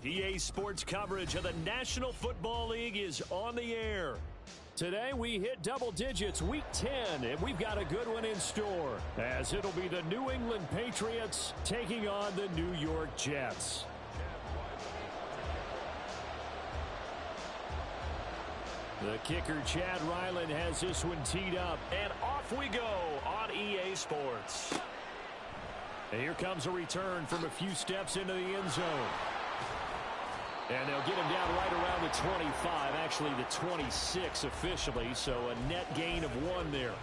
EA Sports coverage of the National Football League is on the air. Today we hit double digits, Week 10, and we've got a good one in store, as it'll be the New England Patriots taking on the New York Jets. The kicker, Chad Ryland, has this one teed up, and off we go on EA Sports. And here comes a return from a few steps into the end zone. And they'll get him down right around the 25, actually the 26 officially, so a net gain of 1 there.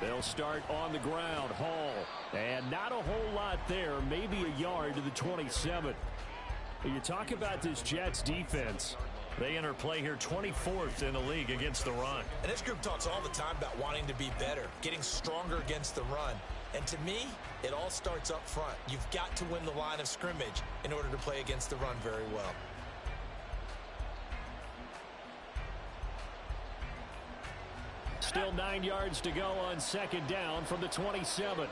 They'll start on the ground. Hall. And not a whole lot there. Maybe a yard to the 27. You talk about this Jets defense. They enter play here 24th in the league against the run. And this group talks all the time about wanting to be better, getting stronger against the run. And to me, it all starts up front. You've got to win the line of scrimmage in order to play against the run very well. Still 9 yards to go on second down from the 27.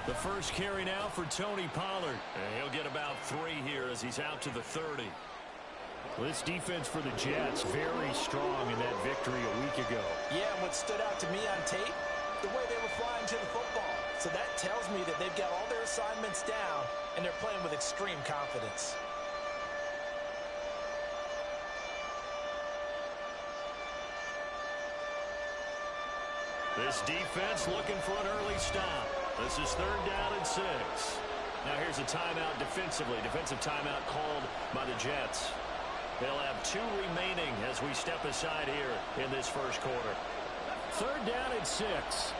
The first carry now for Tony Pollard. And he'll get about 3 here as he's out to the 30. Well, this defense for the Jets, very strong in that victory a week ago. Yeah, and what stood out to me on tape, the way they were flying to the football. So that tells me that they've got all their assignments down, and they're playing with extreme confidence. This defense looking for an early stop. This is 3rd down and 6. Now here's a timeout defensively. Defensive timeout called by the Jets. They'll have 2 remaining as we step aside here in this first quarter. 3rd down and 6.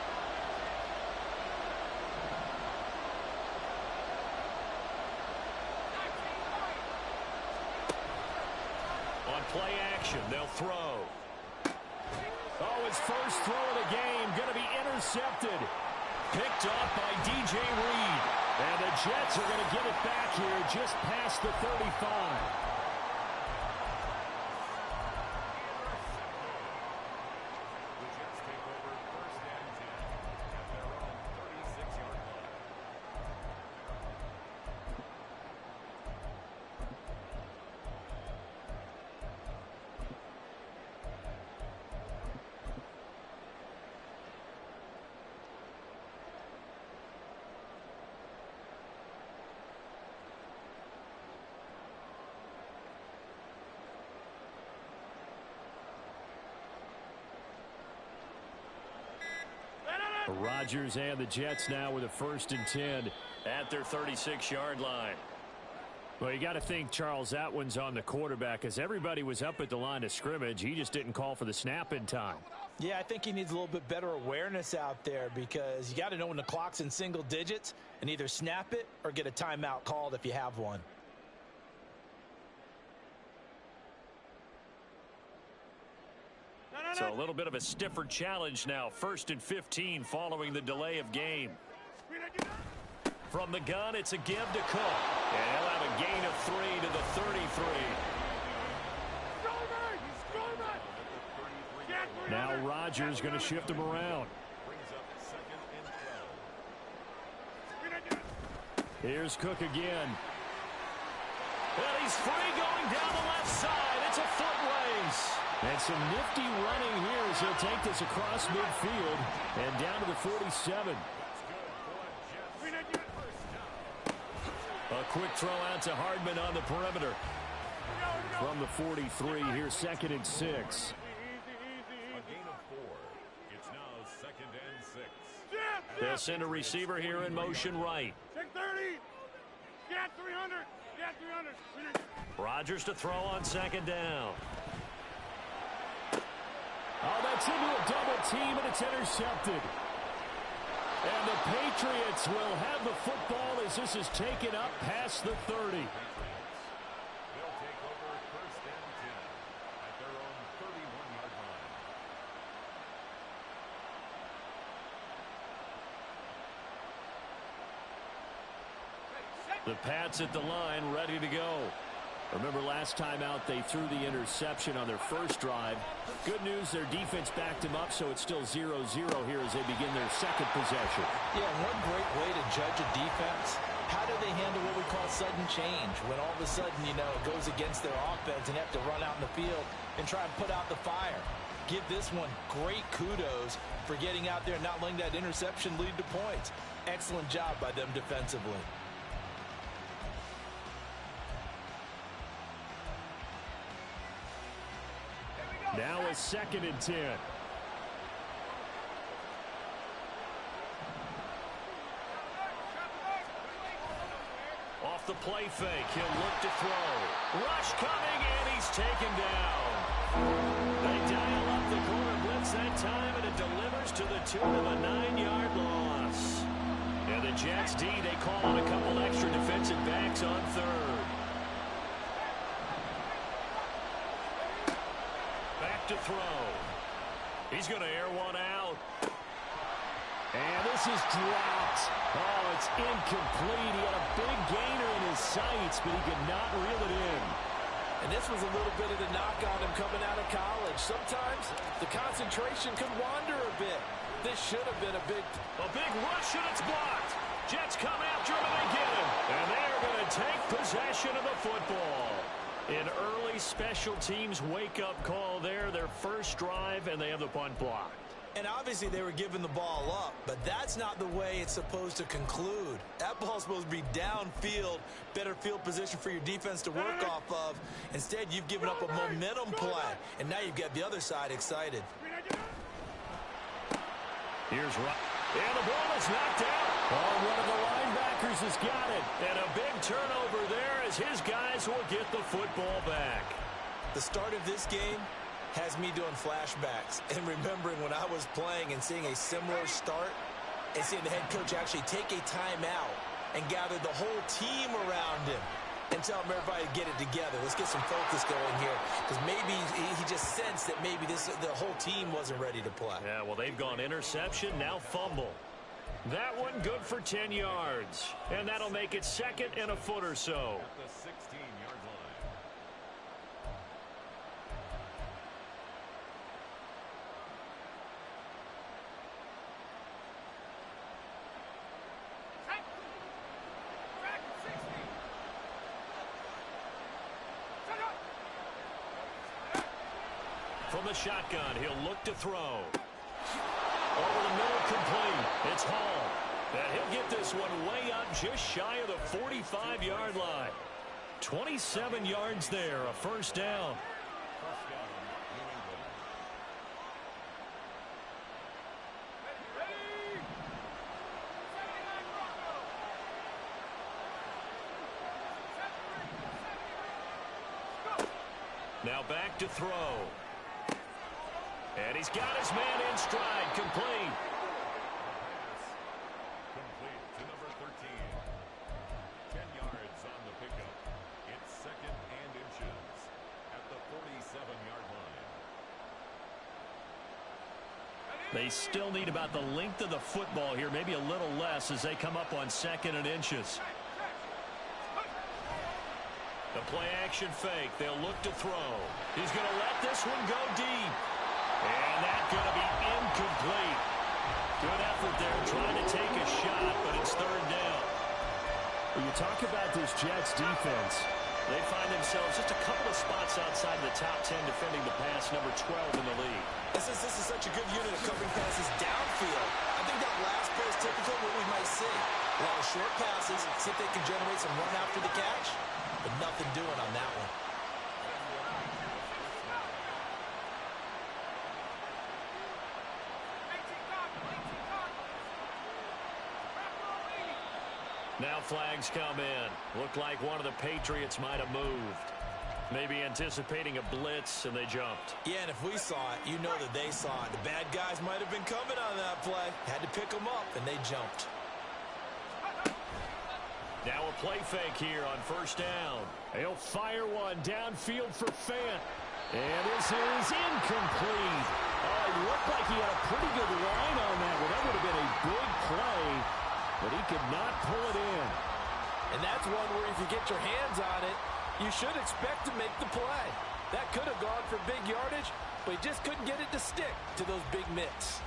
Play action. They'll throw. Oh, his first throw of the game going to be intercepted. Picked off by DJ Reed. And the Jets are going to get it back here just past the 35. Rodgers and the Jets now with a 1st and 10 at their 36-yard line. Well, you got to think, Charles, that one's on the quarterback as everybody was up at the line of scrimmage. He just didn't call for the snap in time. Yeah, I think he needs a little bit better awareness out there because you got to know when the clock's in single digits and either snap it or get a timeout called if you have one. So a little bit of a stiffer challenge now. 1st and 15 following the delay of game. From the gun, it's a give to Cook. And he'll have a gain of 3 to the 33. Now Rodgers going to shift him around. Here's Cook again. Well, he's free going down the left side. It's a foot race. And some nifty running here as he'll take this across midfield and down to the 47. A quick throw out to Hardman on the perimeter. From the 43, here's 2nd and 6. A gain of 4. It's now 2nd and 6. They'll send a receiver here in motion right. Check 30. Get 300. Get 300. Rodgers to throw on 2nd down. Oh, that's into a double team, and it's intercepted. And the Patriots will have the football as this is taken up past the 30. The Pats at the line, ready to go. Remember last time out they threw the interception on their first drive. Good news, their defense backed them up, so it's still 0-0 here as they begin their second possession. Yeah, one great way to judge a defense. How do they handle what we call sudden change? When all of a sudden, you know, it goes against their offense and they have to run out in the field and try and put out the fire. Give this one great kudos for getting out there and not letting that interception lead to points. Excellent job by them defensively. Now a 2nd and 10. Off the play fake, he'll look to throw. Rush coming, and he's taken down. They dial up the corner blitz that time, and it delivers to the tune of a 9-yard loss. And the Jets D, they call on a couple extra defensive backs on third. Back to throw. He's going to air one out. And this is dropped. Oh, it's incomplete. He had a big gainer in his sights, but he could not reel it in. And this was a little bit of the knock on him coming out of college. Sometimes the concentration could wander a bit. This should have been a big rush, and it's blocked. Jets come after him, and they get him. And they're going to take possession of the football. An early special teams wake-up call there, their first drive, and they have the punt blocked. And obviously they were giving the ball up, but that's not the way it's supposed to conclude. That ball's supposed to be downfield, better field position for your defense to work off of. Instead, you've given up a momentum play, and now you've got the other side excited. Here's Rush. And the ball is knocked out. Oh, one of the linebackers has got it. And a big turnover there as his guys will get the football back. The start of this game has me doing flashbacks and remembering when I was playing and seeing a similar start and seeing the head coach actually take a timeout and gather the whole team around him and tell him everybody to get it together. Let's get some focus going here, because maybe he just sensed that maybe the whole team wasn't ready to play. Yeah, well, they've gone interception, now fumble. That one good for 10 yards, and that'll make it 2nd and a foot or so. At the 16-yard line. From the shotgun, he'll look to throw. Over the middle, complete. It's Hall. And he'll get this one way up just shy of the 45-yard line. 27 yards there, a first down. Now back to throw. And he's got his man in stride, complete. Complete to number 13. 10 yards on the pickup. It's 2nd and inches at the 47-yard line. They still need about the length of the football here, maybe a little less as they come up on 2nd and inches. The play action fake. They'll look to throw. He's going to let this one go deep. And that's going to be incomplete. Good effort there trying to take a shot, but it's 3rd down. When you talk about this Jets defense, they find themselves just a couple of spots outside of the top 10 defending the pass, number 12 in the league. This is such a good unit of covering passes downfield. I think that last play is typical of what we might see. A lot of short passes, see if they can generate some run after the catch, but nothing doing on that one. Now flags come in. Looked like one of the Patriots might have moved. Maybe anticipating a blitz, and they jumped. Yeah, and if we saw it, you know that they saw it. The bad guys might have been coming on that play. Had to pick them up, and they jumped. Now a play fake here on 1st down. He'll fire one downfield for Fant. And this is incomplete. Oh, he looked like he had a pretty good line on that one. That would have been a big play, but he could not pull it in. And that's one where if you get your hands on it, you should expect to make the play. That could have gone for big yardage, but he just couldn't get it to stick to those big mitts.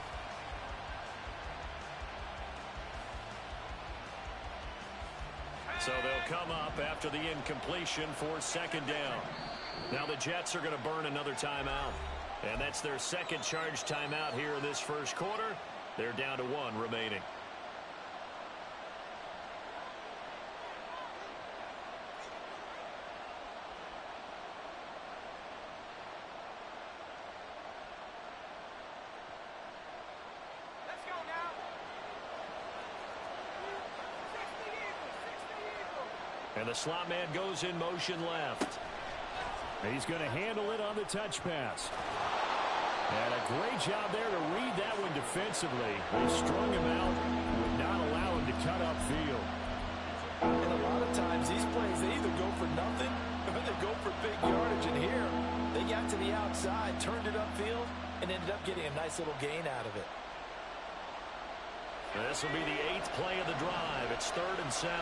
So they'll come up after the incompletion for second down. Now the Jets are going to burn another timeout. And that's their second charge timeout here in this first quarter. They're down to 1 remaining. And the slot man goes in motion left. He's going to handle it on the touch pass. And a great job there to read that one defensively. They strung him out, would not allow him to cut upfield. And a lot of times these plays, they either go for nothing or they go for big yardage. And here, they got to the outside, turned it upfield, and ended up getting a nice little gain out of it. This will be the 8th play of the drive. It's 3rd and 7.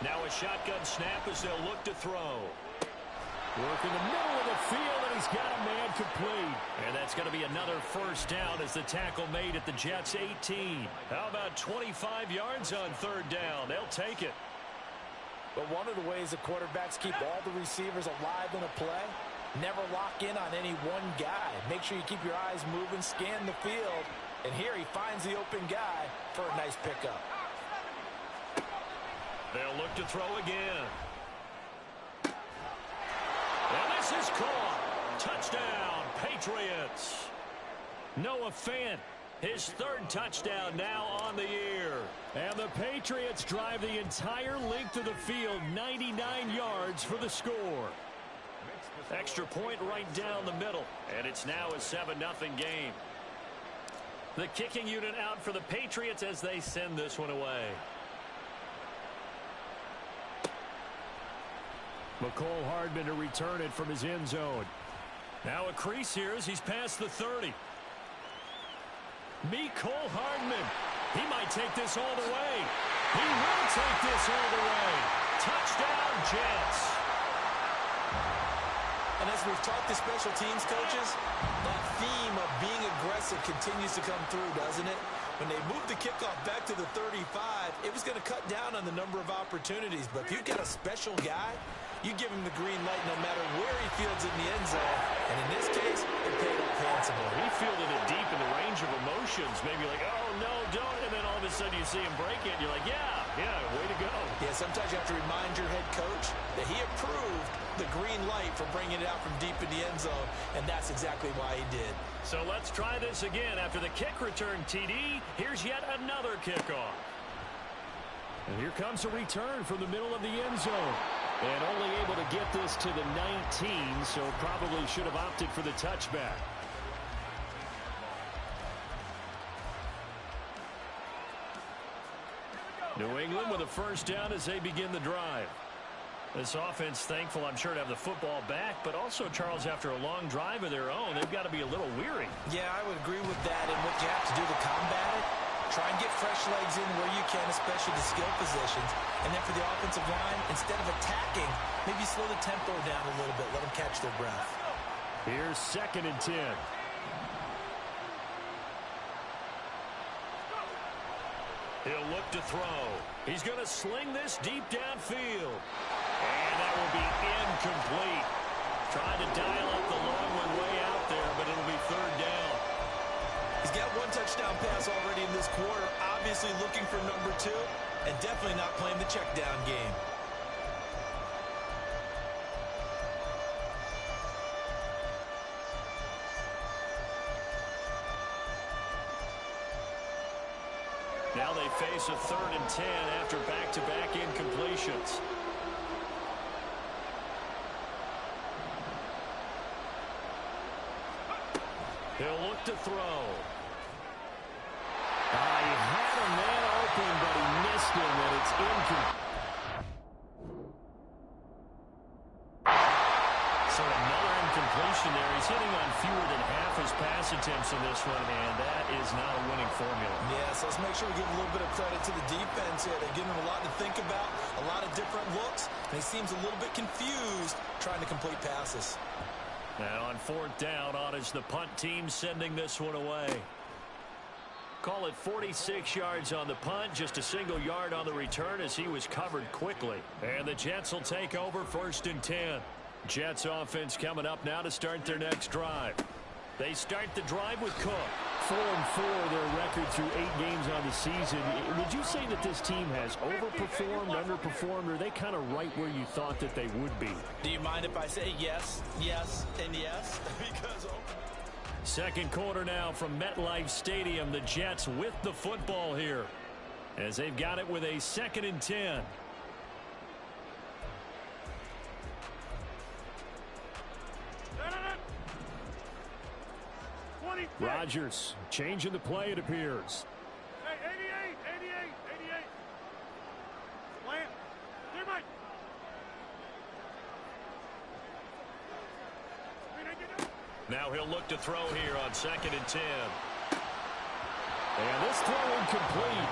Now a shotgun snap as they'll look to throw. Work in the middle of the field, and he's got a man complete. And that's going to be another first down as the tackle made at the Jets' 18. How about 25 yards on 3rd down? They'll take it. But one of the ways the quarterbacks keep all the receivers alive in a play, never lock in on any one guy. Make sure you keep your eyes moving, scan the field. And here he finds the open guy for a nice pickup. They'll look to throw again. And this is caught. Touchdown, Patriots. Noah Fant, his 3rd touchdown now on the year. And the Patriots drive the entire length of the field, 99 yards for the score. Extra point right down the middle, and it's now a 7-0 game. The kicking unit out for the Patriots as they send this one away. Mecole Hardman to return it from his end zone. Now a crease here as he's past the 30. Mecole Hardman. He might take this all the way. He will take this all the way. Touchdown, Jets. And as we've talked to special teams coaches, that theme of being aggressive continues to come through, doesn't it? When they moved the kickoff back to the 35, it was going to cut down on the number of opportunities. But if you've got a special guy, you give him the green light no matter where he fields in the end zone. And in this case, it paid off handsomely. He fielded it deep in the range of emotions. Maybe like, oh, no, don't. And then all of a sudden you see him break it. And you're like, yeah, way to go. Yeah, sometimes you have to remind your head coach that he approved the green light for bringing it out from deep in the end zone. And that's exactly why he did. So let's try this again. After the kick return, TD, here's yet another kickoff. And here comes a return from the middle of the end zone. And only able to get this to the 19, so probably should have opted for the touchback. New England with a first down as they begin the drive. This offense, thankful, I'm sure, to have the football back, but also, Charles, after a long drive of their own, they've got to be a little weary. Yeah, I would agree with that. And what you have to do to combat it, try and get fresh legs in where you can, especially the skill positions. And then for the offensive line, instead of attacking, maybe slow the tempo down a little bit. Let them catch their breath. Here's 2nd and 10. He'll look to throw. He's going to sling this deep downfield. And that will be incomplete. Trying to dial up the long one way out there, but it'll be 3rd down. He's got 1 touchdown pass already in this quarter. Obviously looking for number 2, and definitely not playing the check down game. Now they face a 3rd and 10 after back-to-back incompletions. He'll look look to throw. He had a man open, but he missed him, and it's incomplete. So another incompletion there. He's hitting on fewer than half his pass attempts in this one, and that is not a winning formula. Yeah, so let's make sure we give a little bit of credit to the defense here. They're giving him a lot to think about, a lot of different looks, and he seems a little bit confused trying to complete passes. Now on fourth down, on is the punt team sending this one away. Call it 46 yards on the punt, just a single yard on the return as he was covered quickly. And the Jets will take over 1st and 10. Jets offense coming up now to start their next drive. They start the drive with Cook. 4-4 their record through 8 games on the season. Would you say that this team has overperformed, underperformed, or are they kind of right where you thought that they would be? Do you mind if I say yes, yes, and yes? Because second quarter now from MetLife Stadium. The Jets with the football here as they've got it with a 2nd and 10. Rodgers changing the play, it appears. Hey, 88. Slant. Clear, Mike. Now he'll look to throw here on 2nd and 10. And this throw incomplete.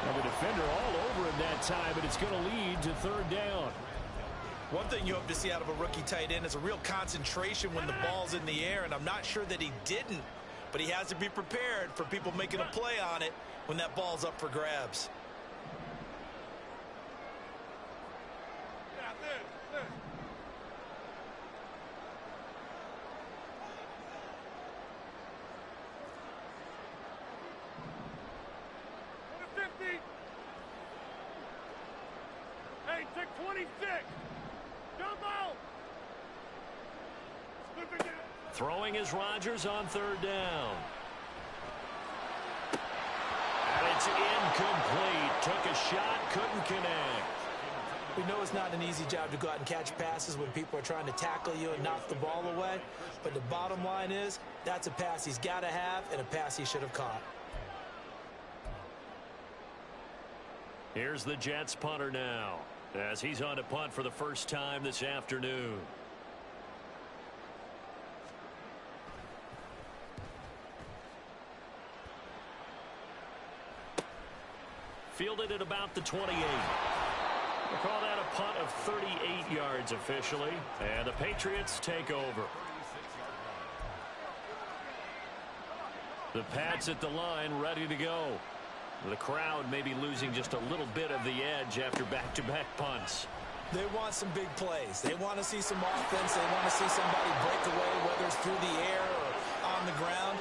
And the defender all over him that time, but it's going to lead to 3rd down. one thing you hope to see out of a rookie tight end is a real concentration when the ball's in the air, and I'm not sure that he didn't, but he has to be prepared for people making a play on it when that ball's up for grabs. Hey, take 26. Jump out. Throwing is Rodgers on 3rd down. And it's incomplete. Took a shot, couldn't connect. We know it's not an easy job to go out and catch passes when people are trying to tackle you and knock the ball away. But the bottom line is, that's a pass he's got to have and a pass he should have caught. Here's the Jets punter now, as he's on to punt for the first time this afternoon. Fielded at about the 28. We'll call that a punt of 38 yards officially, and the Patriots take over. The Pats at the line, ready to go. The crowd may be losing just a little bit of the edge after back-to-back punts. They want some big plays. They want to see some offense. They want to see somebody break away, whether it's through the air or on the ground.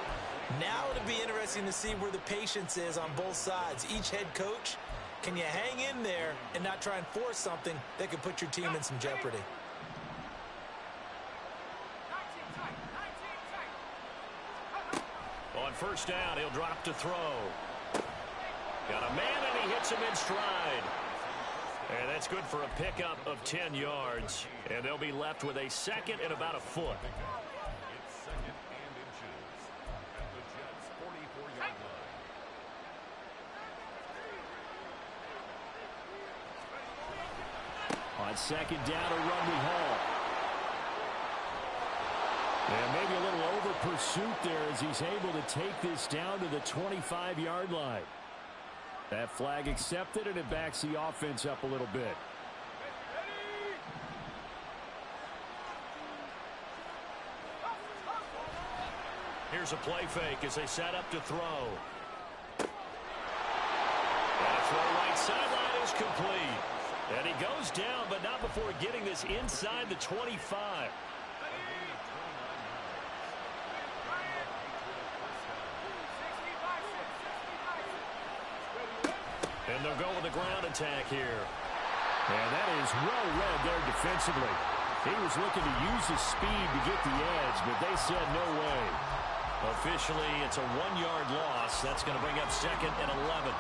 Now it'll be interesting to see where the patience is on both sides. Each head coach, can you hang in there and not try and force something that could put your team in some jeopardy? On first down, he'll drop to throw. Got a man, and he hits him in stride. And that's good for a pickup of 10 yards. And they'll be left with a 2nd and about a foot. It's 2nd and inches at the Jets' 44-yard line. On 2nd down, a run with Hall. And maybe a little over pursuit there as he's able to take this down to the 25-yard line. That flag accepted, and it backs the offense up a little bit. Here's a play fake as they set up to throw. And a throw right sideline is complete. And he goes down, but not before getting this inside the 25. And they'll go with the ground attack here. And that is well read there defensively. He was looking to use his speed to get the edge, but they said no way. Officially, it's a 1-yard loss. That's going to bring up 2nd and 11.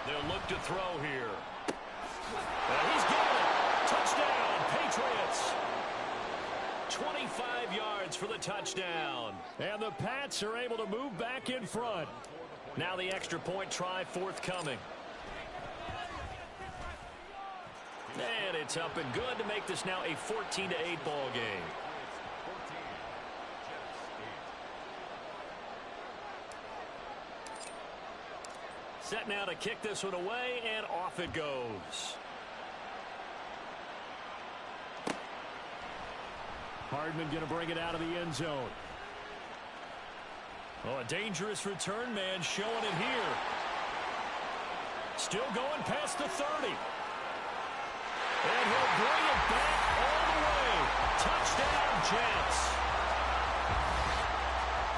They'll look to throw here. And he's got it. Touchdown, Patriots. 25 yards for the touchdown. And the Pats are able to move back in front. Now the extra point try forthcoming. And it's up and good to make this now a 14-8 ball game. Set now to kick this one away, and off it goes. Hardman going to bring it out of the end zone. Oh, a dangerous return man showing it here. Still going past the 30. And he'll bring it back all the way. Touchdown, Jets.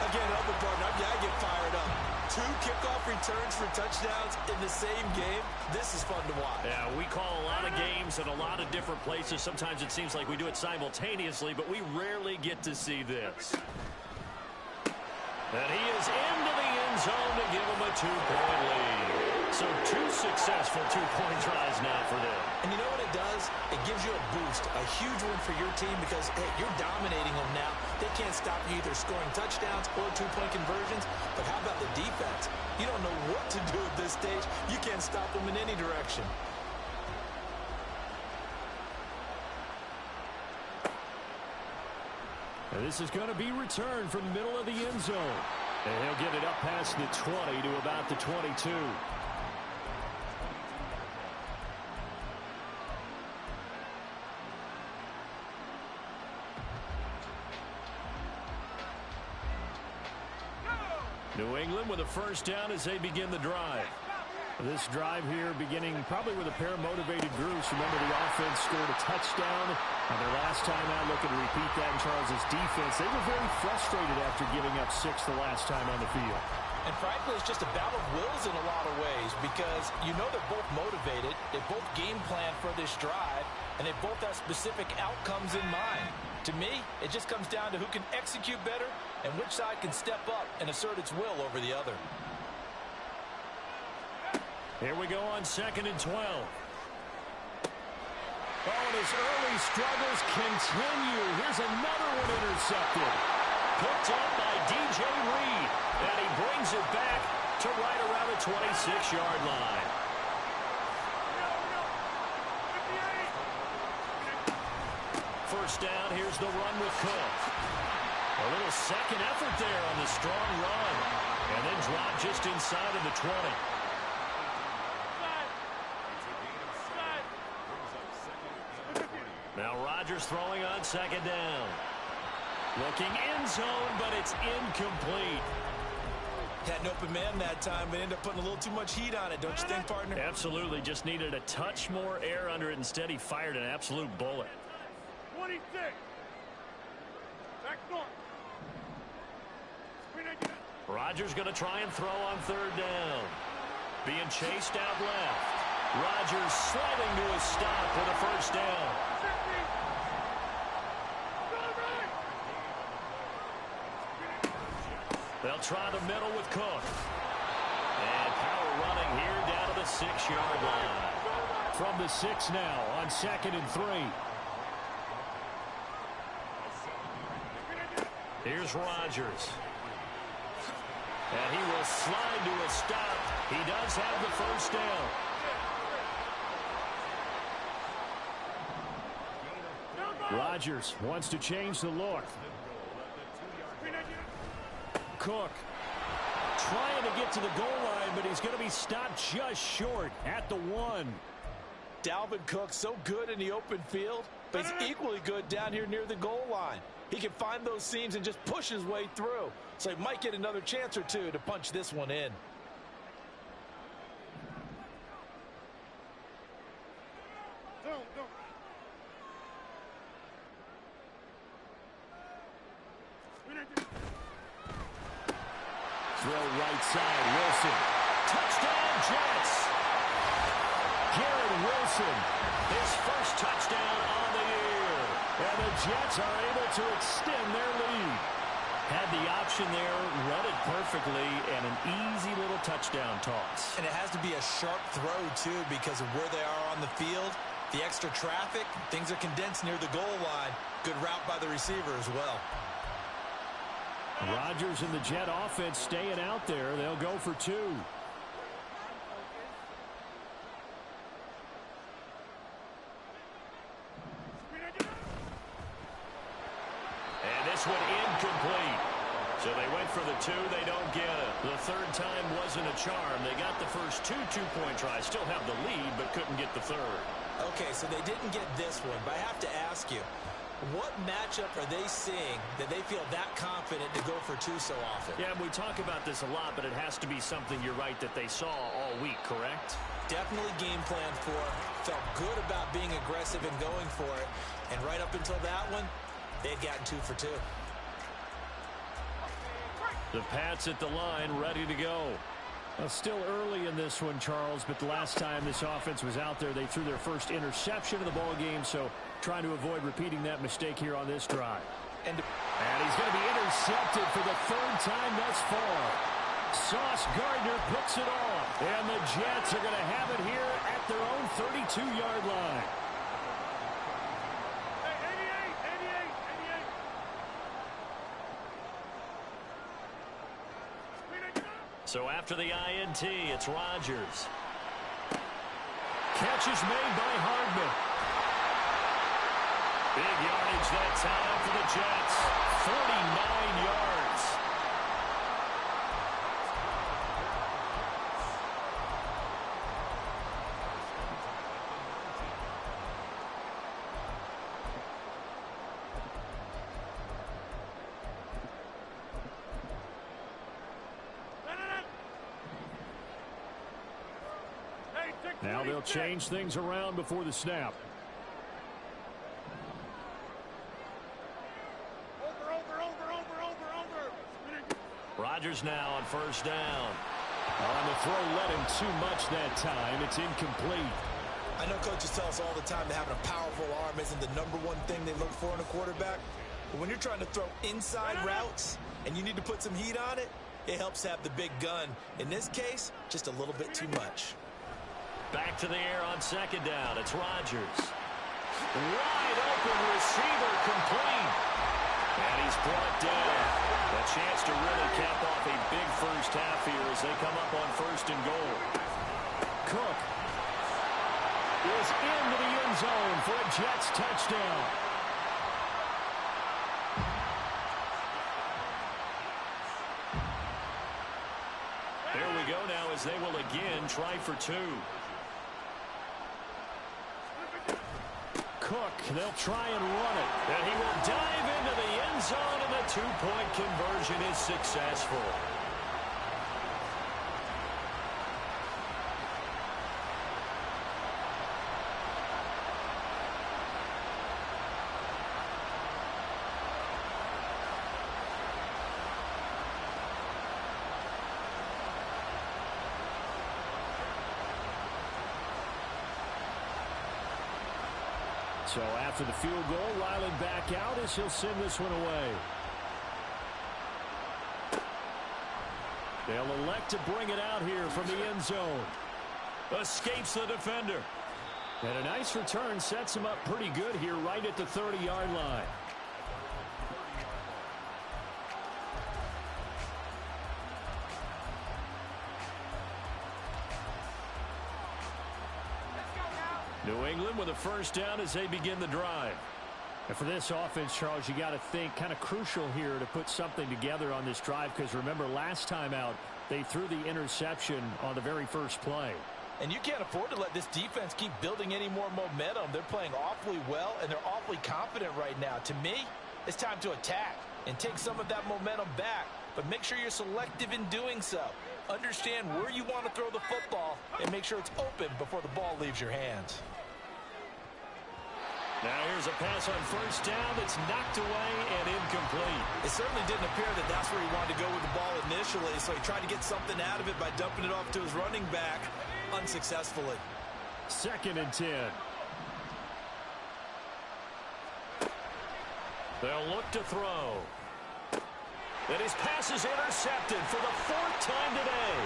Again, Elvin partner, I get fired up. 2 kickoff returns for touchdowns in the same game. This is fun to watch. Yeah, we call a lot of games in a lot of different places. Sometimes it seems like we do it simultaneously, but we rarely get to see this. And he is into the end zone to give him a 2-point lead. So 2 successful 2-point tries now for them. And you know what it does? It gives you a boost, a huge win for your team because, hey, you're dominating them now. They can't stop you either scoring touchdowns or 2-point conversions. But how about the defense? You don't know what to do at this stage. You can't stop them in any direction. And this is going to be returned from the middle of the end zone. And he'll get it up past the 20 to about the 22. New England with a first down as they begin the drive. This drive here beginning probably with a pair of motivated groups. Remember, the offense scored a touchdown on their last time out. Looking to repeat that in Charles' defense. They were very frustrated after giving up 6 the last time on the field. And frankly, it's just a battle of wills in a lot of ways because you know they're both motivated. They both game plan for this drive, and they both have specific outcomes in mind. To me, it just comes down to who can execute better and which side can step up and assert its will over the other. Here we go on 2nd and 12. Oh, and his early struggles continue. Here's another one intercepted. Picked up by DJ Reed. And he brings it back to right around the 26-yard line. First down, here's the run with Cook. A little second effort there on the strong run. And then drop just inside of the 20. Now Rodgers throwing on 2nd down. Looking end zone, but it's incomplete. Had an open man that time, but ended up putting a little too much heat on it, don't you think, partner? Absolutely. Just needed a touch more air under it. Instead, he fired an absolute bullet. 26. Back north. Rodgers going to try and throw on 3rd down. Being chased out left. Rodgers sliding to a stop with a first down. They'll try the middle with Cook. And power running here down to the 6-yard line. From the 6 now on 2nd and 3. Here's Rodgers. And he will slide to a stop. He does have the first down. Rodgers wants to change the look. Cook trying to get to the goal line, but he's going to be stopped just short at the 1. Dalvin Cook so good in the open field, but he's equally good down here near the goal line. He can find those seams and just push his way through. So he might get another chance or two to punch this one in. Throw right side, Wilson. Touchdown, Jets. Garrett Wilson, his first touchdown on the year. And the Jets are able to extend their lead. Had the option there, read it perfectly, and an easy little touchdown toss. And it has to be a sharp throw, too, because of where they are on the field. The extra traffic, things are condensed near the goal line. Good route by the receiver as well. Rodgers and the Jet offense staying out there. They'll go for 2. And this one incomplete. So they went for the 2. They don't get it. The third time wasn't a charm. They got the first 2 two-point tries. Still have the lead, but couldn't get the third. Okay, so they didn't get this one, but I have to ask you, what matchup are they seeing that they feel that confident to go for 2 so often? Yeah, we talk about this a lot, but it has to be something, you're right, that they saw all week, correct? Definitely game plan for, felt good about being aggressive and going for it, and right up until that one, they'd gotten 2 for 2. The Pats at the line, ready to go. Well, still early in this one, Charles, but the last time this offense was out there, they threw their first interception of the ball game, so trying to avoid repeating that mistake here on this drive. And he's going to be intercepted for the 3rd time thus far. Sauce Gardner picks it off, and the Jets are going to have it here at their own 32-yard line. So after the INT, it's Rodgers. Catch is made by Hardman. Big yardage that time for the Jets. 49 yards. Now they'll change things around before the snap. Rodgers now on 1st down. On the throw, led him too much that time. It's incomplete. I know coaches tell us all the time that having a powerful arm isn't the #1 thing they look for in a quarterback. But when you're trying to throw inside routes and you need to put some heat on it, it helps have the big gun. In this case, just a little bit too much. Back to the air on 2nd down. It's Rodgers. Wide open receiver, complete. And he's brought down. A chance to really cap off a big first half here as they come up on 1st and goal. Cook is into the end zone for a Jets touchdown. There we go now as they will again try for 2. Cook, they'll try and run it. And he will dive into the end zone, and the 2-point conversion is successful. So after the field goal, Ryland back out as he'll send this one away. They'll elect to bring it out here from the end zone. Escapes the defender. And a nice return sets him up pretty good here right at the 30-yard line. New England with a 1st down as they begin the drive. And for this offense, Charles, you got to think kind of crucial here to put something together on this drive, because remember last time out they threw the interception on the very first play. And you can't afford to let this defense keep building any more momentum. They're playing awfully well, and they're awfully confident right now. To me, it's time to attack and take some of that momentum back, but make sure you're selective in doing so. Understand where you want to throw the football and make sure it's open before the ball leaves your hands. Now here's a pass on 1st down that's knocked away and incomplete. It certainly didn't appear that that's where he wanted to go with the ball initially, so he tried to get something out of it by dumping it off to his running back unsuccessfully. 2nd and 10. They'll look to throw. And his pass is intercepted for the 4th time today.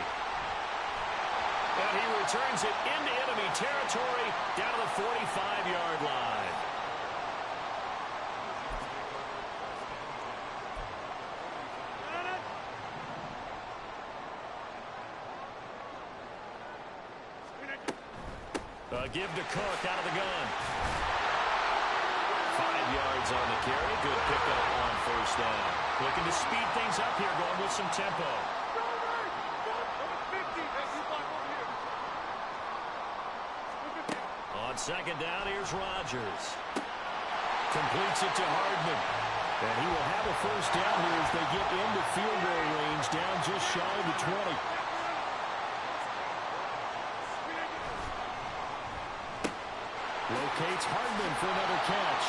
And And he returns it into enemy territory down to the 45-yard line. A give to Cook out of the gun. 5 yards on the carry. Good pickup on first down. Looking to speed things up here, going with some tempo. On second down, here's Rodgers. Completes it to Hardman. And he will have a first down here as they get into field goal range, down just shy of the 20. Locates Hardman for another catch.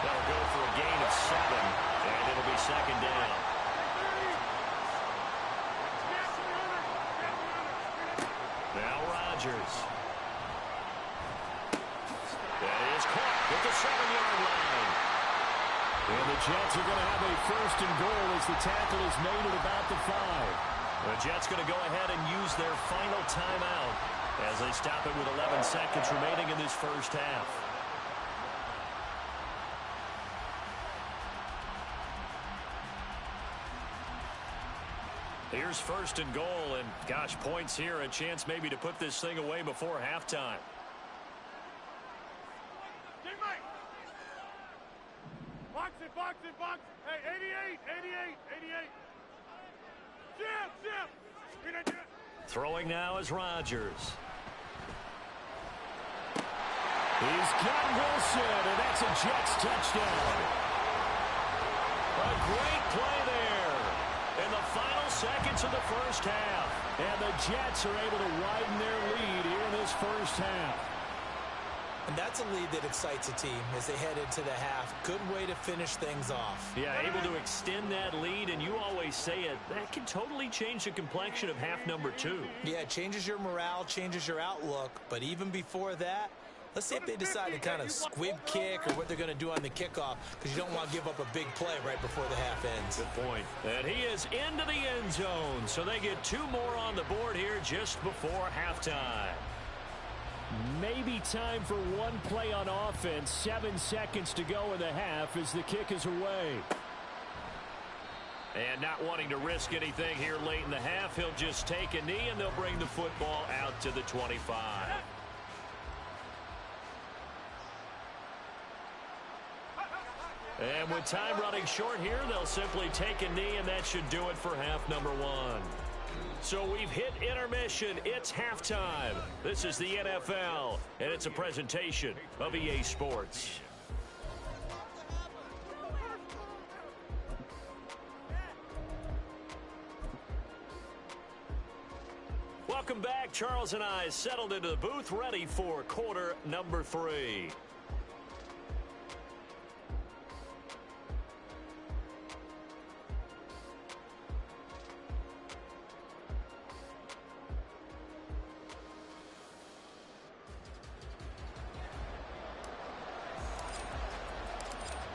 That'll go for a gain of 7, and it'll be second down. Now Rodgers. That is caught at the 7-yard line. And the Jets are going to have a first and goal as the tackle is made at about the 5. The Jets going to go ahead and use their final timeout as they stop it with 11 seconds remaining in this first half. Here's first and goal, and gosh, points here, a chance maybe to put this thing away before halftime. Box it, box it, box it. Hey, 88. Jim. Throwing now is Rodgers. He's got Wilson, and that's a Jets touchdown. A great play there in the final seconds of the first half. And the Jets are able to widen their lead here in this first half. And that's a lead that excites a team as they head into the half. Good way to finish things off. Yeah, able to extend that lead, and you always say it, that can totally change the complexion of half number 2. Yeah, it changes your morale, changes your outlook. But even before that, let's see if they decide to kind of squib kick or what they're going to do on the kickoff, because you don't want to give up a big play right before the half ends. Good point. And he is into the end zone, so they get 2 more on the board here just before halftime. Maybe time for one play on offense. 7 seconds to go in the half as the kick is away. And not wanting to risk anything here late in the half, he'll just take a knee and they'll bring the football out to the 25. And with time running short here, they'll simply take a knee, and that should do it for half number 1. So we've hit intermission. It's halftime. This is the NFL, and it's a presentation of EA Sports. Welcome back. Charles and I settled into the booth, ready for quarter number 3.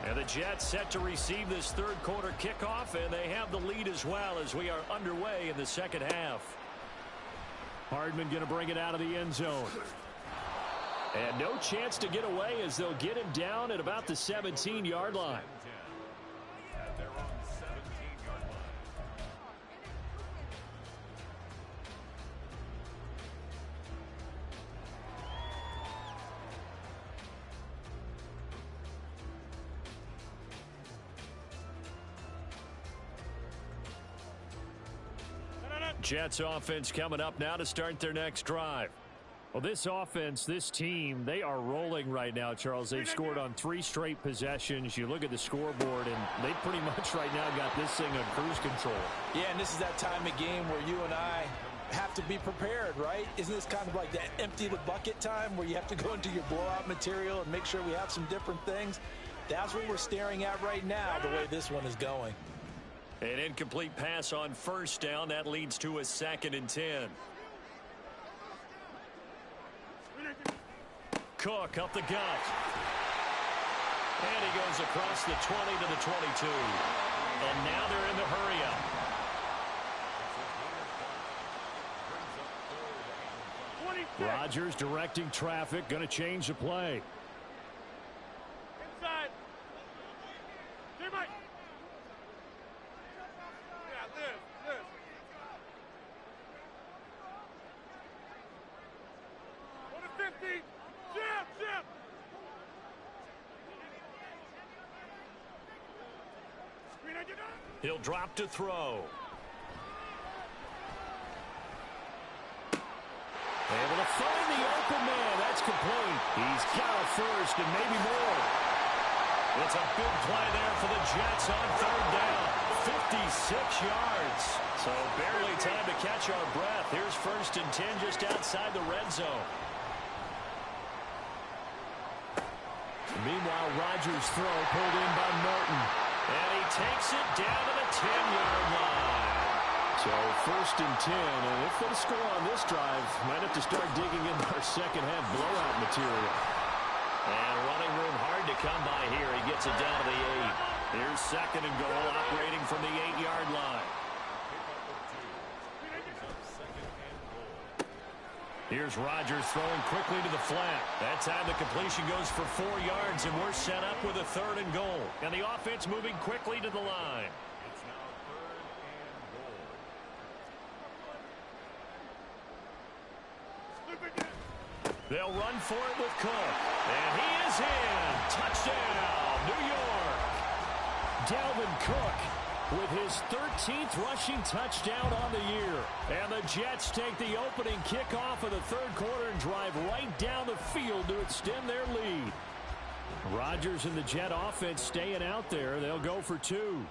And the Jets set to receive this third quarter kickoff, and they have the lead as well as we are underway in the second half. Hardman going to bring it out of the end zone. And no chance to get away as they'll get him down at about the 17-yard line. At their own 17-yard line. Jets offense coming up now to start their next drive. Well, this offense, this team, they are rolling right now, Charles. They've scored on 3 straight possessions. You look at the scoreboard, and they pretty much right now got this thing on cruise control. Yeah, and this is that time of game where you and I have to be prepared, right? Isn't this kind of like that empty the bucket time where you have to go into your blowout material and make sure we have some different things? That's what we're staring at right now, the way this one is going. An incomplete pass on first down. That leads to a 2nd and 10. Cook up the gut. And he goes across the 20 to the 22. And now they're in the hurry up. Rodgers directing traffic, going to change the play. Inside. Teammate. Yeah, this. What a 50. Jim. Screen on your back. He'll drop to throw. Able to find the open man. That's complete. He's got a first and maybe more. It's a big play there for the Jets on third down. 56 yards. So barely time to catch our breath. Here's 1st and 10 just outside the red zone. Meanwhile, Rodgers' throw pulled in by Norton. And he takes it down to the 10-yard line. So 1st and 10, and if they score on this drive, might have to start digging in our second half blowout material. And running room hard to come by here. He gets it down to the 8. Here's 2nd and goal, operating from the 8-yard line. Here's Rodgers throwing quickly to the flat. That time the completion goes for 4 yards, and we're set up with a 3rd and goal. And the offense moving quickly to the line. It's now 3rd and goal. They'll run for it with Cook. And he is in. Touchdown, New York. Dalvin Cook with his 13th rushing touchdown on the year. And the Jets take the opening kickoff of the 3rd quarter and drive right down the field to extend their lead. Rodgers and the Jet offense staying out there. They'll go for 2.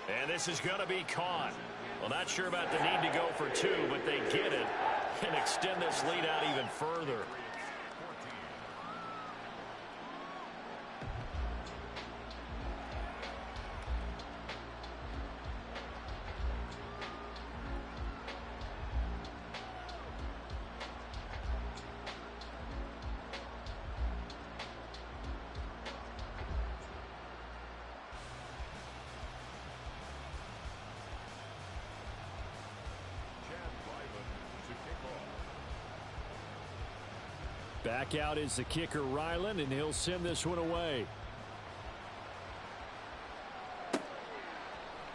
And this is going to be caught. Well, not sure about the need to go for 2, but they get it and extend this lead out even further. Back out is the kicker, Ryland, and he'll send this one away.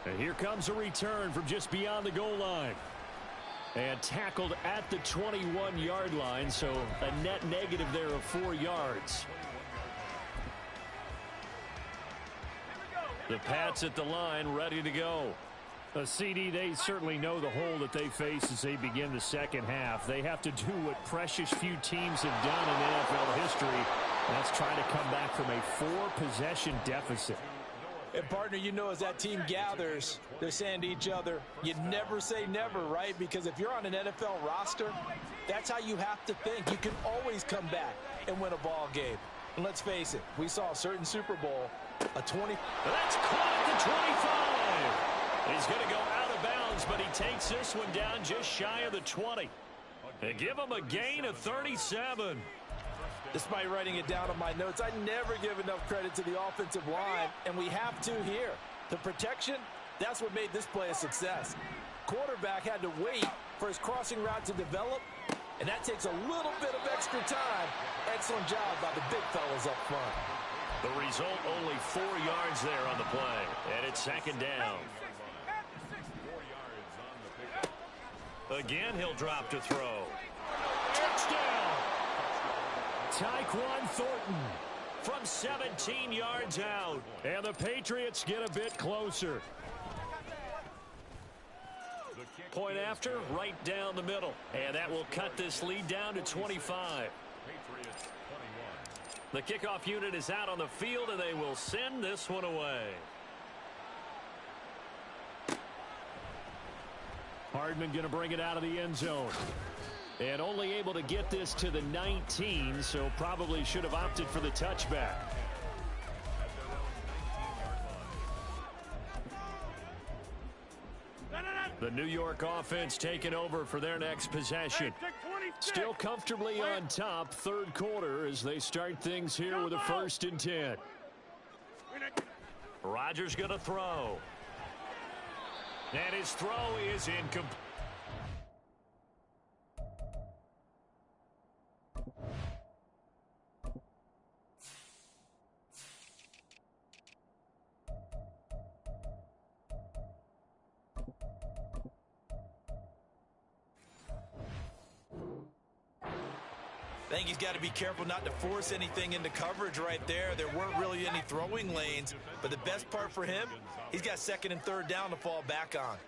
And here comes a return from just beyond the goal line. And tackled at the 21-yard line, so a net negative there of 4 yards. The Pats at the line, ready to go. CD, they certainly know the hole that they face as they begin the second half. They have to do what precious few teams have done in NFL history. That's try to come back from a 4-possession deficit. And, partner, you know, as that team gathers, they're saying to each other, you never say never, right? Because if you're on an NFL roster, that's how you have to think. You can always come back and win a ball game. And let's face it, we saw a certain Super Bowl, a 20. That's caught at the 25. He's going to go out of bounds, but he takes this one down just shy of the 20. They give him a gain of 37. Despite writing it down on my notes, I never give enough credit to the offensive line, and we have to here. The protection, that's what made this play a success. Quarterback had to wait for his crossing route to develop, and that takes a little bit of extra time. Excellent job by the big fellas up front. The result, only 4 yards there on the play, and it's 2nd down. Again, he'll drop to throw. Touchdown! Tyquan Thornton from 17 yards out. And the Patriots get a bit closer. Point after, right down the middle. And that will cut this lead down to 25. The kickoff unit is out on the field, and they will send this one away. Hardman going to bring it out of the end zone. And only able to get this to the 19, so probably should have opted for the touchback. The New York offense taking over for their next possession. Still comfortably on top, 3rd quarter, as they start things here with a 1st and 10. Rodgers going to throw. And his throw is incomplete. I think he's got to be careful not to force anything into coverage right there. There weren't really any throwing lanes, but the best part for him, he's got second and third down to fall back on.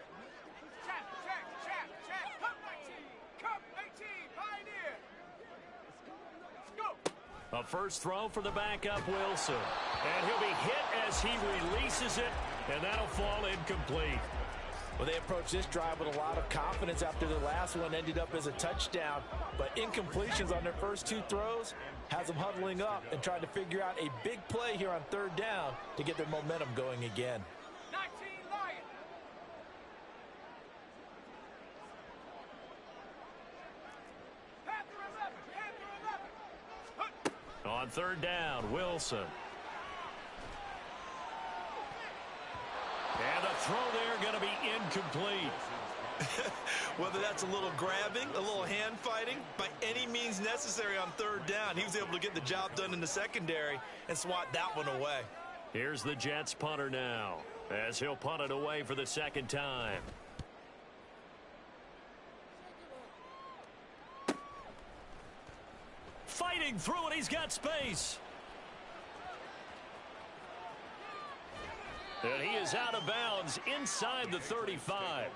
A first throw for the backup Wilson. And he'll be hit as he releases it, and that'll fall incomplete. Well, they approached this drive with a lot of confidence after the last one ended up as a touchdown. But incompletions on their first two throws has them huddling up and trying to figure out a big play here on third down to get their momentum going again. 19 Lions. Panther 11. On third down, Wilson. And the throw there going to be incomplete. Whether that's a little grabbing, a little hand fighting, by any means necessary on third down, he was able to get the job done in the secondary and swat that one away. Here's the Jets punter now, as he'll punt it away for the second time. Fighting through it, he's got space. And he is out of bounds inside the 35.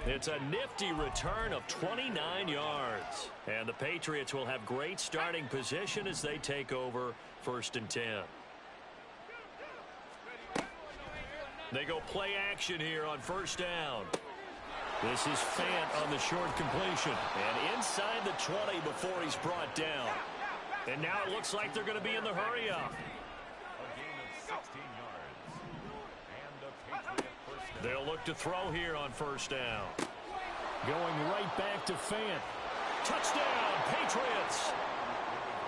It's a nifty return of 29 yards. And the Patriots will have great starting position as they take over 1st and 10. They go play action here on first down. This is Fant on the short completion. And inside the 20 before he's brought down. And now it looks like they're going to be in the hurry-up. They'll look to throw here on first down. Going right back to Fant. Touchdown, Patriots!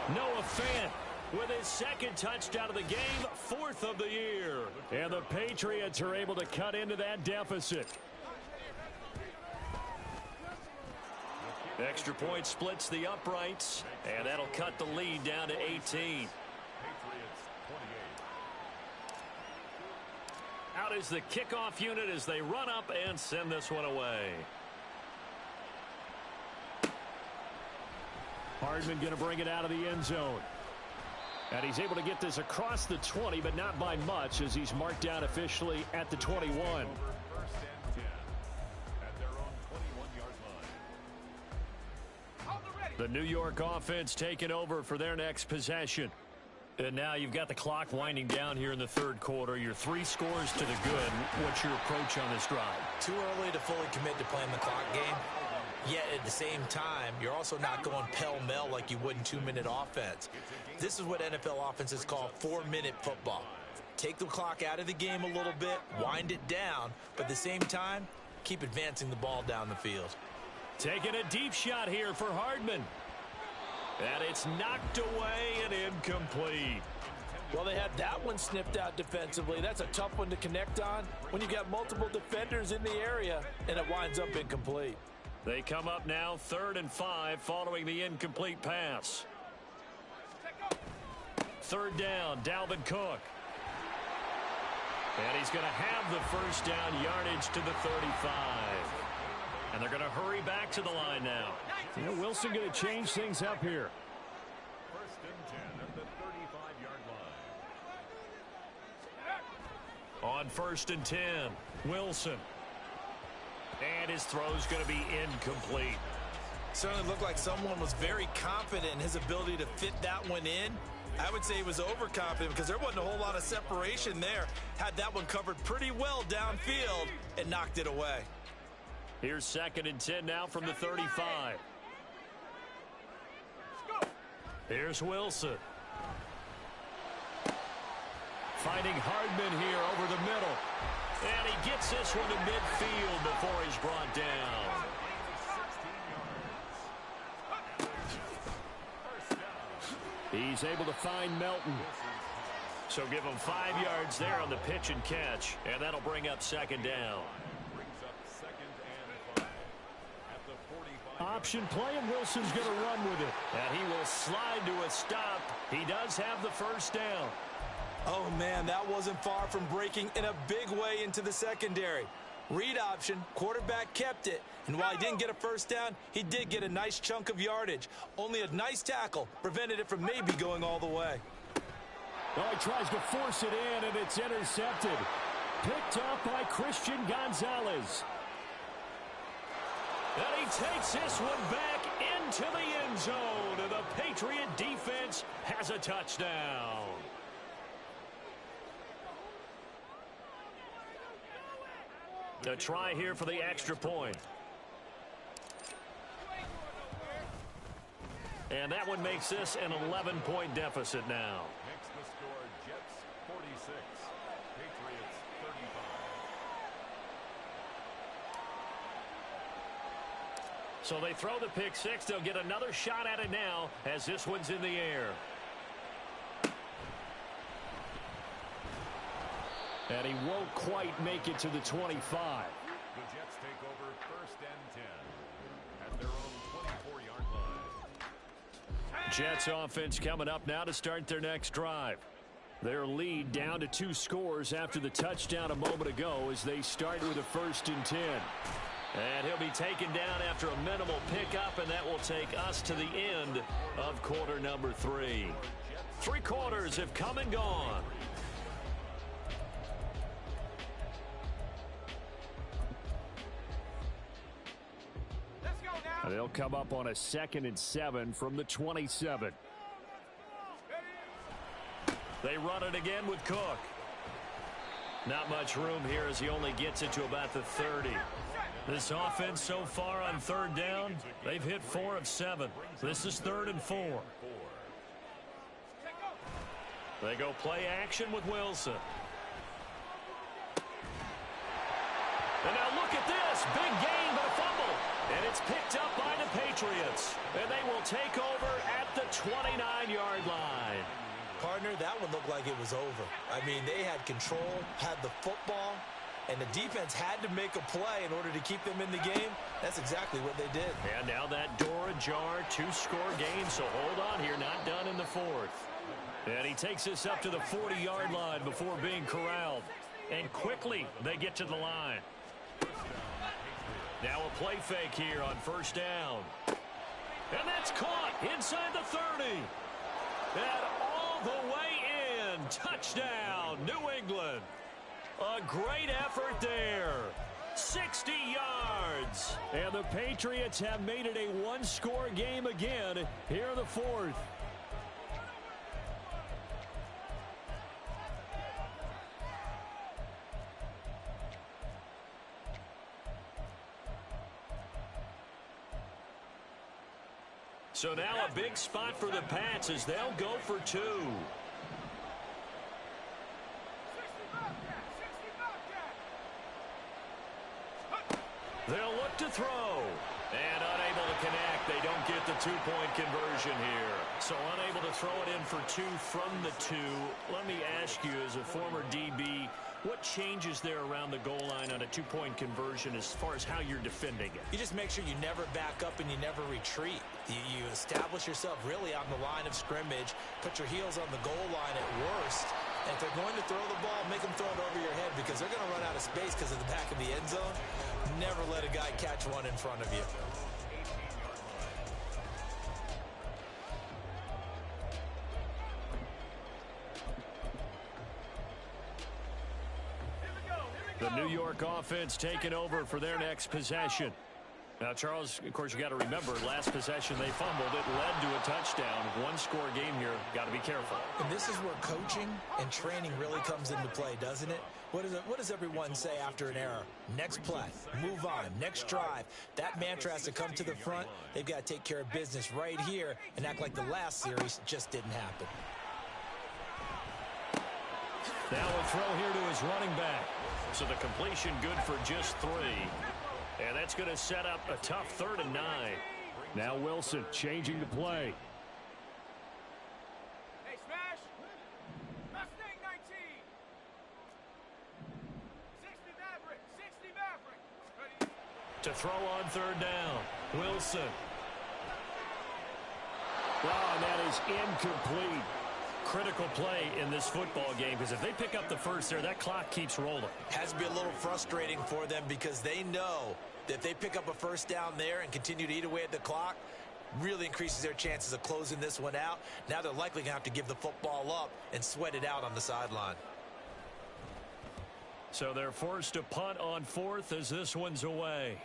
Noah Fant with his second touchdown of the game, 4th of the year. And the Patriots are able to cut into that deficit. Extra point splits the uprights, and that'll cut the lead down to 18. Out is the kickoff unit as they run up and send this one away. Hardman going to bring it out of the end zone. And he's able to get this across the 20, but not by much as he's marked down officially at the 21. The New York offense taking over for their next possession. And now you've got the clock winding down here in the third quarter. You're 3 scores to the good. What's your approach on this drive? Too early to fully commit to playing the clock game. Yet at the same time, you're also not going pell-mell like you would in 2-minute offense. This is what NFL offenses call 4-minute football. Take the clock out of the game a little bit, wind it down, but at the same time, keep advancing the ball down the field. Taking a deep shot here for Hardman. And it's knocked away and incomplete. Well, they had that one snipped out defensively. That's a tough one to connect on when you've got multiple defenders in the area, and it winds up incomplete. They come up now 3rd and 5 following the incomplete pass. 3rd down, Dalvin Cook. And he's going to have the first down yardage to the 35. And they're going to hurry back to the line now. You know, Wilson going to change things up here. 1st and 10 at the 35-yard line. On 1st and 10, Wilson. And his throw's going to be incomplete. Certainly looked like someone was very confident in his ability to fit that one in. I would say he was overconfident because there wasn't a whole lot of separation there. Had that one covered pretty well downfield and knocked it away. Here's 2nd and 10 now from the 35. Here's Wilson. Finding Hardman here over the middle. And he gets this one to midfield before he's brought down. He's able to find Melton. So give him 5 yards there on the pitch and catch. And that'll bring up 2nd down. Option play, and Wilson's going to run with it. And he will slide to a stop. He does have the first down. Oh, man, that wasn't far from breaking in a big way into the secondary. Read option, quarterback kept it. And while he didn't get a first down, he did get a nice chunk of yardage. Only a nice tackle prevented it from maybe going all the way. Well, he tries to force it in, and it's intercepted. Picked up by Christian Gonzalez. And he takes this one back into the end zone. And the Patriot defense has a touchdown. A try here for the extra point. And that one makes this an 11-point deficit now. Makes the score Jets 46, Patriots 35. So they throw the pick six. They'll get another shot at it now as this one's in the air. And he won't quite make it to the 25. The Jets take over 1st and 10 at their own 24-yard line. Jets offense coming up now to start their next drive. Their lead down to 2 scores after the touchdown a moment ago as they start with a 1st and 10. And he'll be taken down after a minimal pickup, and that will take us to the end of quarter number 3. 3 quarters have come and gone. They'll come up on a 2nd and 7 from the 27. They run it again with Cook. Not much room here as he only gets it to about the 30. This offense so far on 3rd down, they've hit 4 of 7. This is 3rd and 4. They go play action with Wilson. And now look at this. Big gain, but a fumble. And it's picked up by the Patriots. And they will take over at the 29-yard line. Partner, that one looked like it was over. I mean, they had control, had the football, and the defense had to make a play in order to keep them in the game. That's exactly what they did. And now that door ajar, 2-score game, so hold on here, not done in the 4th. And he takes this up to the 40-yard line before being corralled. And quickly, they get to the line. Now a play fake here on 1st down. And that's caught inside the 30. And all the way in. Touchdown, New England. A great effort there. 60 yards. And the Patriots have made it a 1-score game again here in the 4th. So now a big spot for the Pats as they'll go for 2. They'll look to throw. And unable to connect. They don't get the 2-point conversion here. So unable to throw it in for 2 from the 2. Let me ask you, as a former DB, what changes there around the goal line on a 2-point conversion as far as how you're defending it? You just make sure you never back up and you never retreat. You establish yourself really on the line of scrimmage, put your heels on the goal line at worst, and if they're going to throw the ball, make them throw it over your head because they're going to run out of space because of the back of the end zone. Never let a guy catch one in front of you. The New York offense taking over for their next possession. Now, Charles, of course, you got to remember, last possession they fumbled. It led to a touchdown. 1-score game here. Got to be careful. And this is where coaching and training really comes into play, doesn't it? What does everyone say after an error? Next play, move on, next drive. That mantra has to come to the front. They've got to take care of business right here and act like the last series just didn't happen. Now a throw here to his running back. So the completion good for just 3. And that's going to set up a tough 3rd and 9. Now Wilson changing the play. Hey, smash! Mustang 19! 60 Maverick! 60 Maverick! Ready? To throw on 3rd down. Wilson. Wow, and that is incomplete. critical play in this football game because if they pick up the first there, that clock keeps rolling. Has to be a little frustrating for them because they know that if they pick up a first down there and continue to eat away at the clock, really increases their chances of closing this one out. Now they're likely going to have to give the football up and sweat it out on the sideline. So they're forced to punt on fourth as this one's away.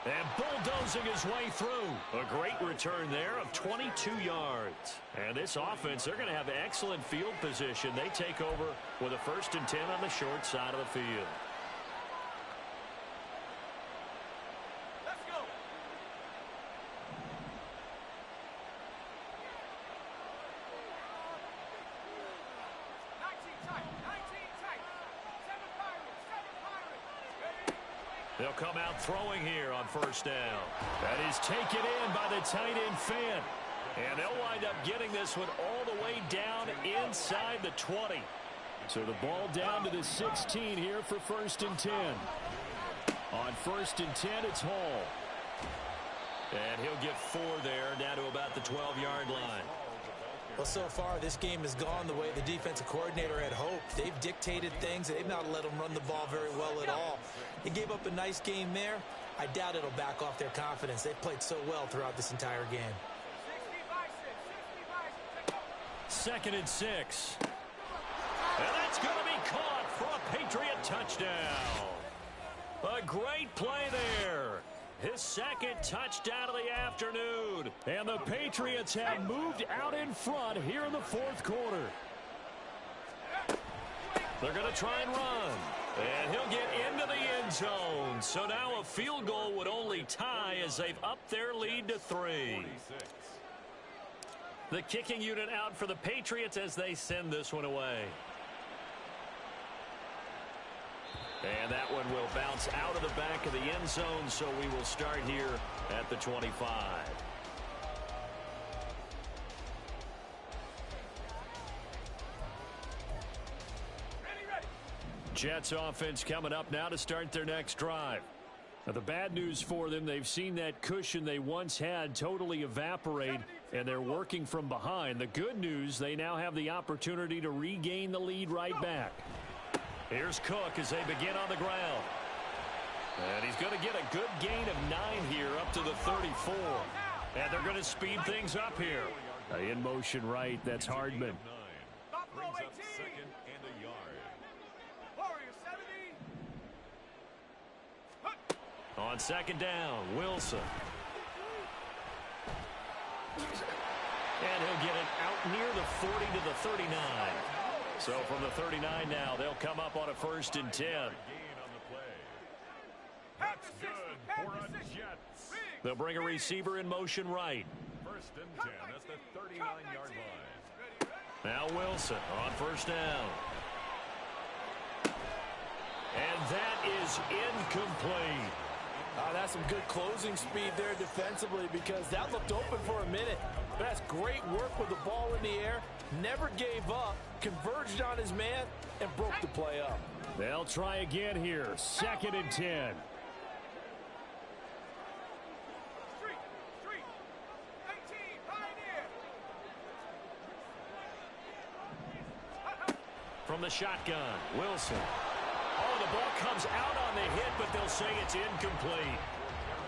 And bulldozing his way through. A great return there of 22 yards. And this offense, they're going to have excellent field position. They take over with a 1st and 10 on the short side of the field. They'll come out throwing here on 1st down. That is taken in by the tight end Fant. And they'll wind up getting this one all the way down inside the 20. So the ball down to the 16 here for 1st and 10. On 1st and 10, it's Hall. And he'll get 4 there, down to about the 12-yard line. Well, so far, this game has gone the way the defensive coordinator had hoped. They've dictated things. They've not let them run the ball very well at all. They gave up a nice game there. I doubt it'll back off their confidence. They've played so well throughout this entire game. 2nd and 6. And that's going to be caught for a Patriot touchdown. A great play there. His 2nd touchdown of the afternoon. And the Patriots have moved out in front here in the 4th quarter. They're going to try and run. And he'll get into the end zone. So now a field goal would only tie as they've upped their lead to 3. The kicking unit out for the Patriots as they send this one away. And that one will bounce out of the back of the end zone, so we will start here at the 25. Jets offense coming up now to start their next drive. Now, the bad news for them, they've seen that cushion they once had totally evaporate, and they're working from behind. The good news, they now have the opportunity to regain the lead right back. Here's Cook as they begin on the ground. And he's going to get a good gain of 9 here up to the 34. And they're going to speed things up here. In motion right, that's Hardman. Brings up 2nd and a yard. On 2nd down, Wilson. And he'll get it out near the 40 to the 39. So from the 39 now, they'll come up on a 1st and 10. That's good for a Jets. They'll bring a receiver in motion right. 1st and 10 at the 39-yard line. Now Wilson on 1st down. And that is incomplete. That's some good closing speed there defensively because that looked open for a minute. But that's great work with the ball in the air. Never gave up, converged on his man, and broke the play up. They'll try again here. 2nd and 10. From the shotgun, Wilson. Oh, the ball comes out on the hit, but they'll say it's incomplete.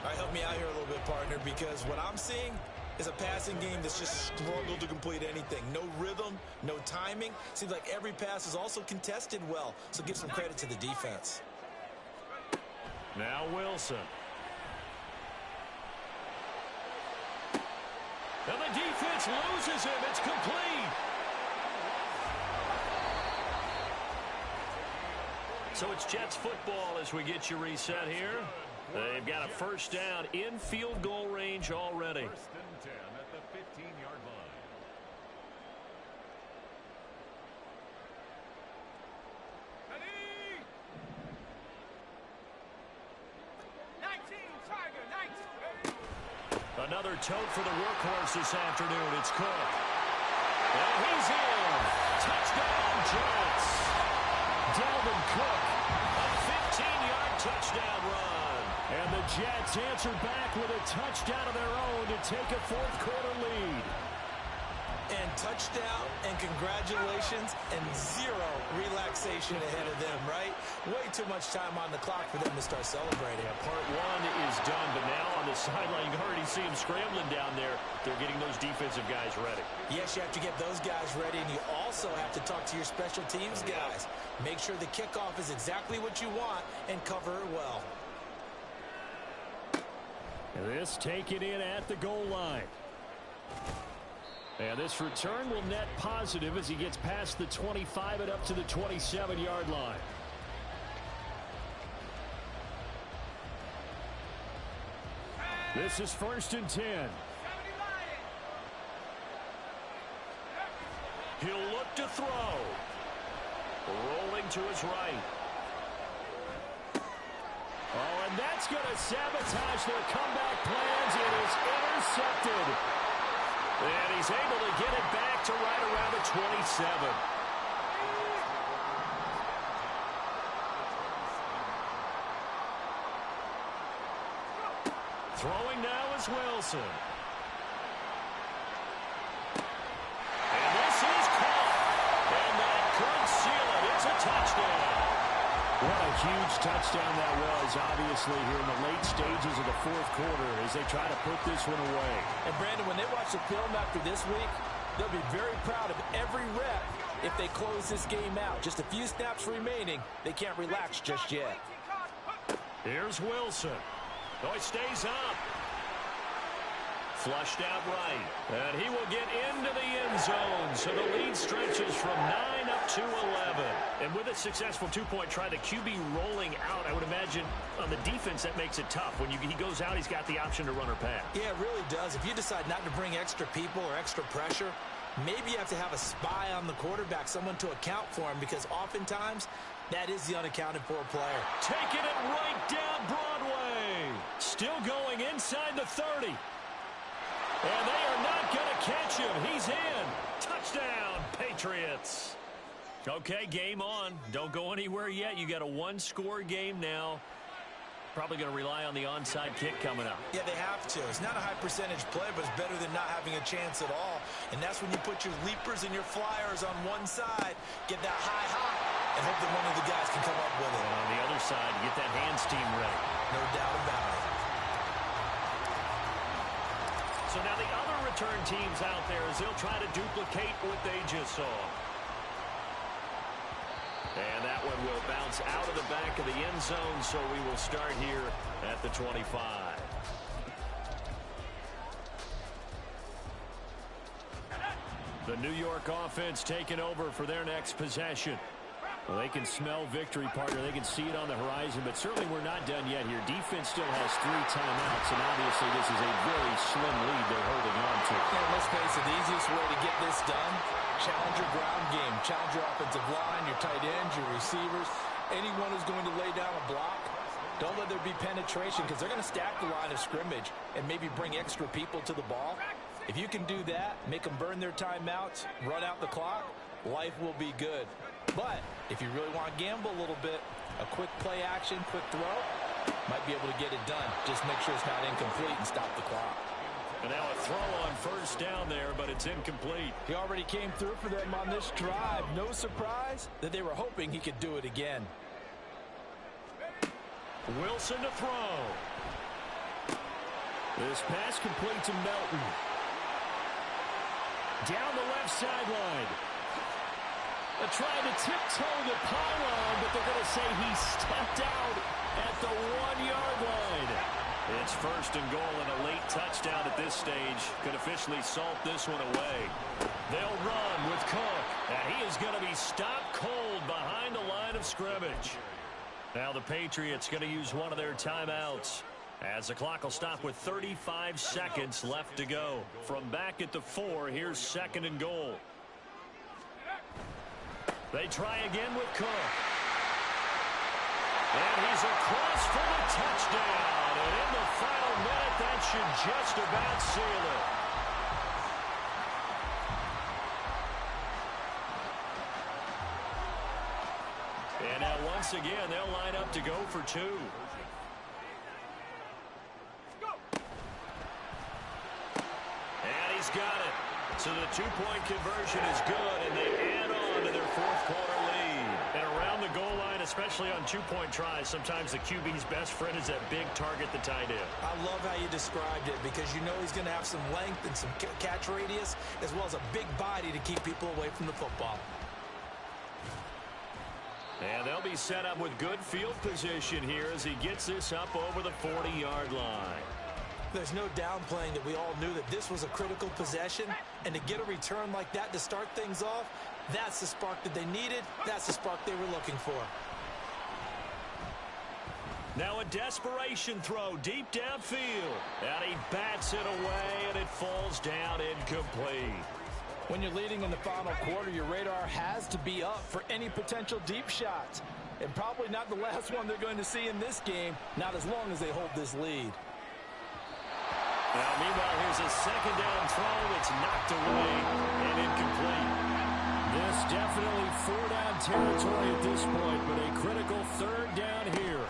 All right, help me out here a little bit, partner, because what I'm seeing is a passing game that's just struggled to complete anything. No rhythm, no timing. Seems like every pass is also contested well, so give some credit to the defense. Now Wilson. And the defense loses him. It's complete. So it's Jets football as we get you reset here. They've got a 1st down in field goal range already. 1st and 10 at the 15-yard line. Another tote for the workhorse this afternoon. It's Cook. And he's in. Touchdown, Jets. Dalvin Cook, a 15-yard touchdown run. And the Jets answer back with a touchdown of their own to take a fourth-quarter lead. And touchdown and congratulations and zero relaxation ahead of them, right? Way too much time on the clock for them to start celebrating. Yeah, part one is done, but now on the sideline, you can already see them scrambling down there. They're getting those defensive guys ready. Yes, you have to get those guys ready, and you also have to talk to your special teams guys. Make sure the kickoff is exactly what you want and cover it well. This taken in at the goal line. And this return will net positive as he gets past the 25 and up to the 27-yard line. This is 1st and 10. He'll look to throw. Rolling to his right. Oh, and that's going to sabotage their comeback plans. It is intercepted. And he's able to get it back to right around the 27. Throwing now is Wilson. And this is caught. And that could seal it. It's a touchdown. What a huge touchdown that was, obviously, here in the late stages of the fourth quarter as they try to put this one away. And, Brandon, when they watch the film after this week, they'll be very proud of every rep if they close this game out. Just a few snaps remaining. They can't relax just yet. Here's Wilson. Oh, he stays up. Flushed out right. And he will get into the end zone. So the lead stretches from 9 up to 11. And with a successful two-point try, the QB rolling out, I would imagine on the defense that makes it tough. When he goes out, he's got the option to run or pass. Yeah, it really does. If you decide not to bring extra people or extra pressure, maybe you have to have a spy on the quarterback, someone to account for him, because oftentimes that is the unaccounted for player. Taking it right down Broadway. Still going inside the 30. And they are not going to catch him. He's in. Touchdown, Patriots. Okay, game on. Don't go anywhere yet. You got a one-score game now. Probably going to rely on the onside kick coming up. Yeah, they have to. It's not a high percentage play, but it's better than not having a chance at all. And that's when you put your leapers and your flyers on one side, get that high hop, and hope that one of the guys can come up with it. And on the other side, get that hands team ready. No doubt about it. So now the other return teams out there as they'll try to duplicate what they just saw. And that one will bounce out of the back of the end zone, so we will start here at the 25. The New York offense taking over for their next possession. Well, they can smell victory, partner. They can see it on the horizon, but certainly we're not done yet here. Defense still has 3 timeouts, and obviously this is a very slim lead they're holding on to. And let's face it, the easiest way to get this done, challenge your ground game. Challenge your offensive line, your tight ends, your receivers, anyone who's going to lay down a block. Don't let there be penetration, because they're going to stack the line of scrimmage and maybe bring extra people to the ball. If you can do that, make them burn their timeouts, run out the clock, life will be good. But if you really want to gamble a little bit, a quick play action, quick throw, might be able to get it done. Just make sure it's not incomplete and stop the clock. And now a throw on first down there, but it's incomplete. He already came through for them on this drive. No surprise that they were hoping he could do it again. Wilson to throw. This pass complete to Melton. Down the left sideline. They're trying to tiptoe the pylon, but they're going to say he stepped out at the 1-yard line. It's first and goal, and a late touchdown at this stage could officially salt this one away. They'll run with Cook, and he is going to be stopped cold behind the line of scrimmage. Now the Patriots going to use one of their timeouts, as the clock will stop with 35 seconds left to go. From back at the 4, here's second and goal. They try again with Cook. And he's across for the touchdown. And in the final minute, that should just about seal it. And now once again, they'll line up to go for 2. He's got it. So the two-point conversion is good, and they add on to their fourth-quarter lead. And around the goal line, especially on two-point tries, sometimes the QB's best friend is that big target, the tight end. I love how you described it because you know he's going to have some length and some catch radius as well as a big body to keep people away from the football. And they'll be set up with good field position here as he gets this up over the 40-yard line. There's no downplaying that we all knew that this was a critical possession, and to get a return like that to start things off, that's the spark that they needed. That's the spark they were looking for. Now a desperation throw deep downfield. And he bats it away, and it falls down incomplete. When you're leading in the final quarter, your radar has to be up for any potential deep shots. And probably not the last one they're going to see in this game, not as long as they hold this lead. Now, meanwhile, here's a second down throw that's knocked away and incomplete. This definitely four-down territory at this point, but a critical third down here.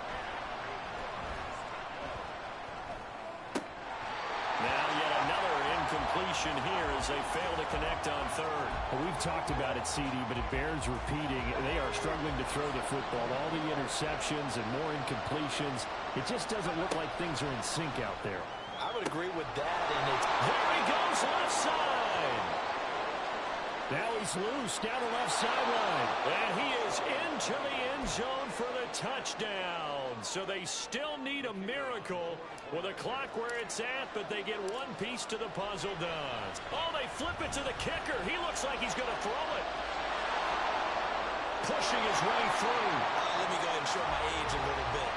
Now yet another incompletion here as they fail to connect on third. Well, we've talked about it, CD, but it bears repeating. They are struggling to throw the football. All the interceptions and more incompletions. It just doesn't look like things are in sync out there. I would agree with that. And there he goes, left side. Now he's loose down the left sideline. And he is into the end zone for the touchdown. So they still need a miracle with a clock where it's at, but they get one piece to the puzzle done. Oh, they flip it to the kicker. He looks like he's going to throw it. Pushing his way through. Let me go ahead and show my age a little bit.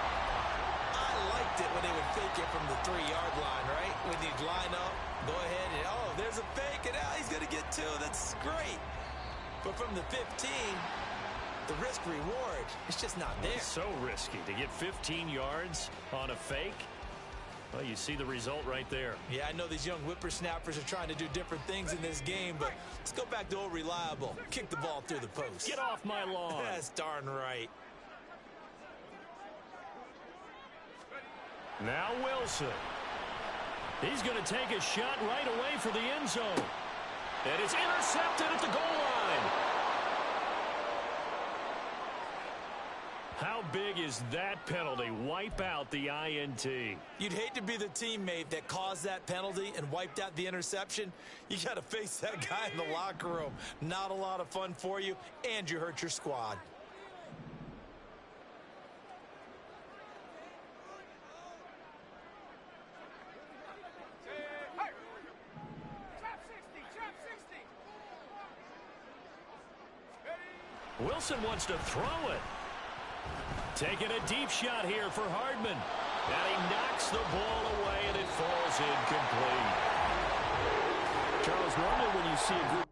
I liked it when they would fake it from the 3-yard line, right? When you'd line up, go ahead and, oh, there's a fake, and now he's going to get 2. That's great. But from the 15, the risk-reward, it's just not there. It's so risky to get 15 yards on a fake. Well, you see the result right there. Yeah, I know these young whippersnappers are trying to do different things in this game, but let's go back to old reliable. Kick the ball through the post. Get off my lawn. That's darn right. Now Wilson. He's going to take a shot right away for the end zone. And it's intercepted at the goal line. How big is that penalty? Wipe out the INT. You'd hate to be the teammate that caused that penalty and wiped out the interception. You got to face that guy in the locker room. Not a lot of fun for you, and you hurt your squad. Wilson wants to throw it. Taking a deep shot here for Hardman. And he knocks the ball away, and it falls incomplete. Charles, normally when you see a group